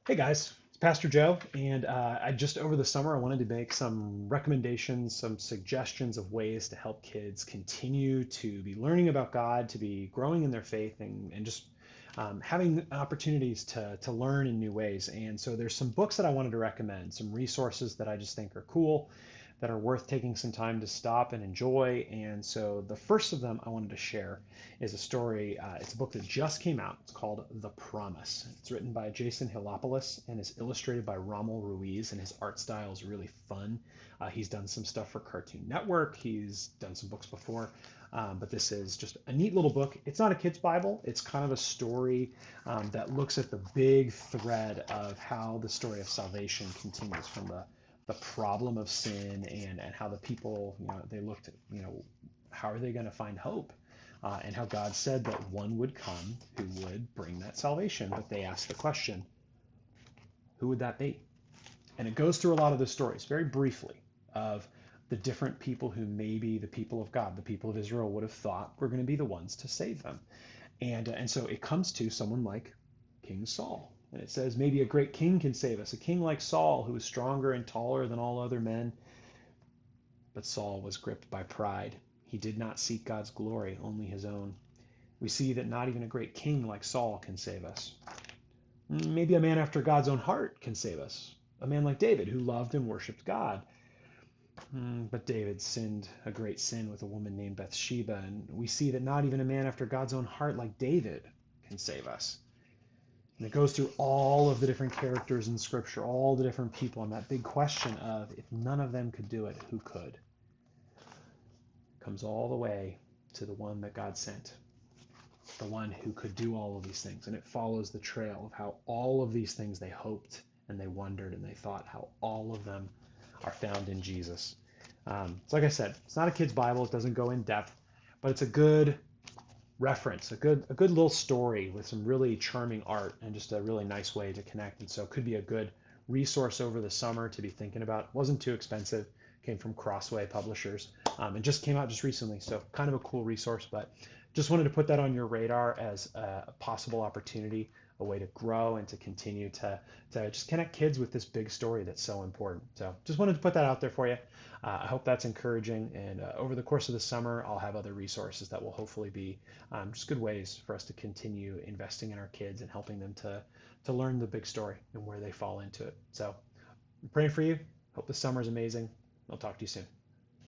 Hey guys, it's Pastor Joe, and I just over the summer I wanted to make some recommendations, some suggestions of ways to help kids continue to be learning about God, to be growing in their faith, and just having opportunities to learn in new ways. And so there's some books that I wanted to recommend, some resources that I just think are cool, that are worth taking some time to stop and enjoy. And so the first of them I wanted to share is a story. It's a book that just came out. It's called The Promise. It's written by Jason Helopoulos and is illustrated by Rommel Ruiz, and his art style is really fun. He's done some stuff for Cartoon Network. He's done some books before. But this is just a neat little book. It's not a kid's Bible. It's kind of a story that looks at the big thread of how the story of salvation continues from the problem of sin and how the people, they looked at, how are they going to find hope? And how God said that one would come who would bring that salvation. But they asked the question, who would that be? And it goes through a lot of the stories very briefly of the different people who maybe the people of God, the people of Israel would have thought were going to be the ones to save them. And so it comes to someone like King Saul. And it says maybe a great king can save us, a king like Saul who was stronger and taller than all other men. But Saul was gripped by pride. He did not seek God's glory, only his own. We see that not even a great king like Saul can save us. Maybe a man after God's own heart can save us. A man like David who loved and worshiped God. But David sinned a great sin with a woman named Bathsheba, and we see that not even a man after God's own heart like David can save us. And it goes through all of the different characters in Scripture, all the different people, and that big question of if none of them could do it, who could? It comes all the way to the one that God sent, the one who could do all of these things. And it follows the trail of how all of these things they hoped and they wondered and they thought, how all of them are found in Jesus. So like I said, it's not a kid's Bible. It doesn't go in depth, but it's a good reference, a good little story with some really charming art and just a really nice way to connect. And so it could be a good resource over the summer to be thinking about. It wasn't too expensive. Came from Crossway Publishers and just came out just recently. So kind of a cool resource, but just wanted to put that on your radar as a possible opportunity, a way to grow and to continue to just connect kids with this big story that's so important. So just wanted to put that out there for you. I hope that's encouraging. And over the course of the summer, I'll have other resources that will hopefully be just good ways for us to continue investing in our kids and helping them to learn the big story and where they fall into it. So I'm praying for you. Hope the summer is amazing. I'll talk to you soon.